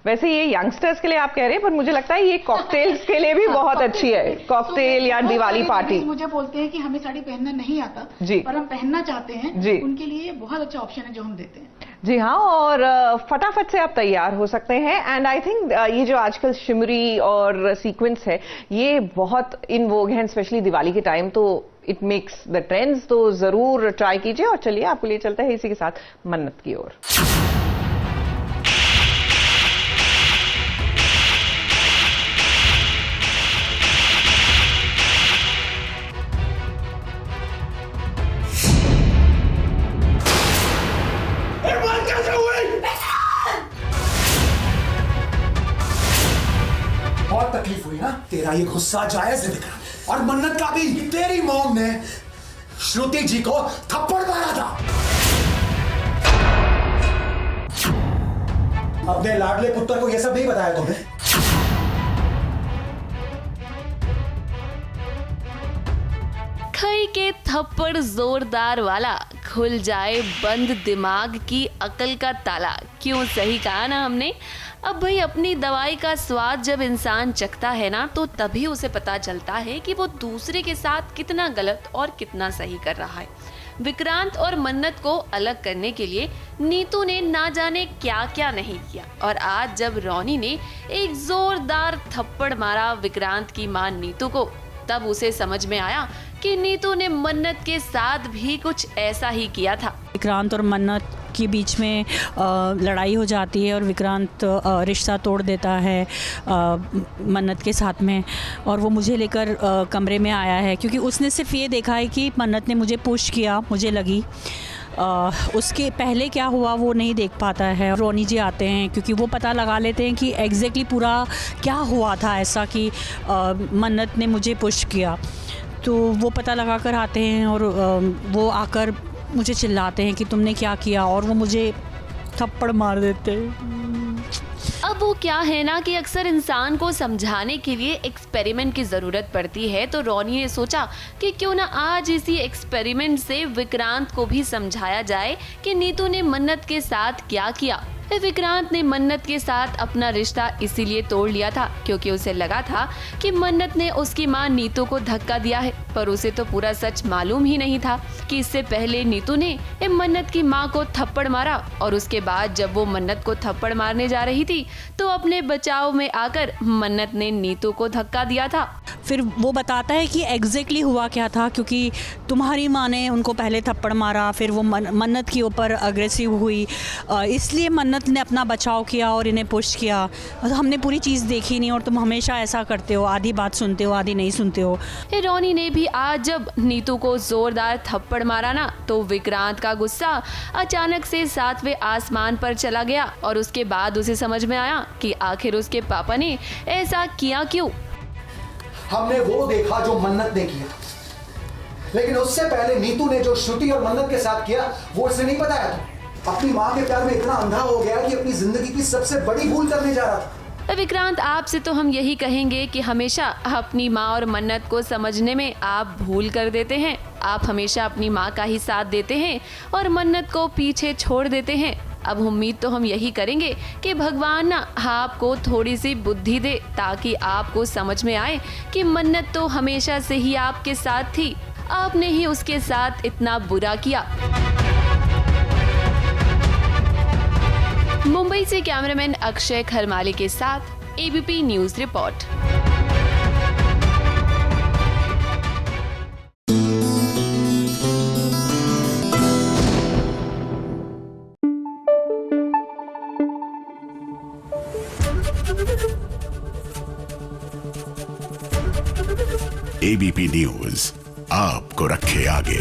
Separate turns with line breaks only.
वैसे ये यंगस्टर्स के लिए आप कह रहे हैं, पर मुझे लगता है ये कॉकटेल्स के लिए भी बहुत अच्छी है, कॉकटेल या दिवाली पार्टी।
मुझे बोलते हैं कि हमें साड़ी पहनना नहीं आता
जी,
पर हम पहनना चाहते हैं
जी,
उनके लिए बहुत अच्छा ऑप्शन है जो हम देते हैं।
जी हाँ, और फटाफट से आप तैयार हो सकते हैं। एंड आई थिंक ये जो आजकल शिमरी और सीक्वेंस है ये बहुत इन वोग हैं, स्पेशली दिवाली के टाइम, तो इट मेक्स द ट्रेंड्स। तो जरूर ट्राई कीजिए। और चलिए आपको लिए चलते हैं इसी के साथ मन्नत की ओर।
बहुत तकलीफ हुई ना, तेरा ये गुस्सा जायज है विक्रांत, और मन्नत का भी। तेरी मॉम ने श्रुति जी को थप्पड़ मारा था। अपने लाडले पुत्र को ये सब नहीं बताया तुमने?
खई के थप्पड़ जोरदार वाला, खुल जाए बंद दिमाग की अकल का ताला। क्यों सही कहा ना हमने। अब भाई अपनी दवाई का स्वाद जब इंसान चखता है ना, तो तभी उसे पता चलता है कि वो दूसरे के साथ कितना गलत और कितना सही कर रहा है। विक्रांत और मन्नत को अलग करने के लिए नीतू ने ना जाने क्या क्या नहीं किया, और आज जब रोनी ने एक जोरदार थप्पड़ मारा विक्रांत की मां नीतू को, तब उसे समझ में आया कि नीतू ने मन्नत के साथ भी कुछ ऐसा ही किया था।
विक्रांत और मन्नत के बीच में लड़ाई हो जाती है और विक्रांत रिश्ता तोड़ देता है मन्नत के साथ में, और वो मुझे लेकर कमरे में आया है क्योंकि उसने सिर्फ ये देखा है कि मन्नत ने मुझे पुश किया, मुझे लगी। उसके पहले क्या हुआ वो नहीं देख पाता है। रोनी जी आते हैं क्योंकि वो पता लगा लेते हैं कि एग्जैक्टली पूरा क्या हुआ था ऐसा कि मन्नत ने मुझे पुश किया। तो वो पता लगा कर आते हैं और वो आकर मुझे चिल्लाते हैं कि तुमने क्या किया, और वो मुझे थप्पड़ मार देते हैं।
अब वो क्या है ना कि अक्सर इंसान को समझाने के लिए एक्सपेरिमेंट की जरूरत पड़ती है, तो रोनी ने सोचा कि क्यों ना आज इसी एक्सपेरिमेंट से विक्रांत को भी समझाया जाए कि नीतू ने मन्नत के साथ क्या किया। विक्रांत ने मन्नत के साथ अपना रिश्ता इसीलिए तोड़ लिया था क्योंकि उसे लगा था कि मन्नत ने उसकी मां नीतू को धक्का दिया है, पर उसे तो पूरा सच मालूम ही नहीं था कि इससे पहले नीतू ने मन्नत की मां को थप्पड़ मारा, और उसके बाद जब वो मन्नत को थप्पड़ मारने जा रही थी तो अपने बचाव में आकर मन्नत ने नीतू को धक्का दिया था।
फिर वो बताता है कि एग्जैक्टली हुआ क्या था, क्योंकि तुम्हारी माँ ने उनको पहले थप्पड़ मारा, फिर वो मन्नत के ऊपर अग्रेसिव हुई, इसलिए मन्नत ने अपना बचाव किया और इन्हें पुश किया। हमने पूरी चीज़ देखी नहीं, और तुम हमेशा ऐसा करते हो, आधी बात सुनते हो आधी नहीं सुनते हो।
रोनी ने भी आज जब नीतू को जोरदार थप्पड़ मारा ना, तो विक्रांत का गुस्सा अचानक से 7वें आसमान पर चला गया, और उसके बाद उसे समझ में आया कि आखिर उसके पापा ने ऐसा किया क्यों।
हमने वो देखा जो मन्नत ने किया, लेकिन उससे पहले नीतू ने जो श्रुति और मन्नत के साथ किया वो इसने नहीं बताया था। अपनी माँ के प्यार में इतना अंधा हो गया कि अपनी जिंदगी की सबसे बड़ी भूल करने जा रहा था।
विक्रांत, आपसे तो हम यही कहेंगे कि हमेशा अपनी माँ और मन्नत को समझने में आप भूल कर देते हैं। आप हमेशा अपनी माँ का ही साथ देते हैं और मन्नत को पीछे छोड़ देते हैं। अब उम्मीद तो हम यही करेंगे कि भगवान ना आपको थोड़ी सी बुद्धि दे, ताकि आपको समझ में आए कि मन्नत तो हमेशा से ही आपके साथ थी, आपने ही उसके साथ इतना बुरा किया। मुंबई से कैमरामैन अक्षय खरमाले के साथ ABP news report.
ABP news आपको रखे आगे।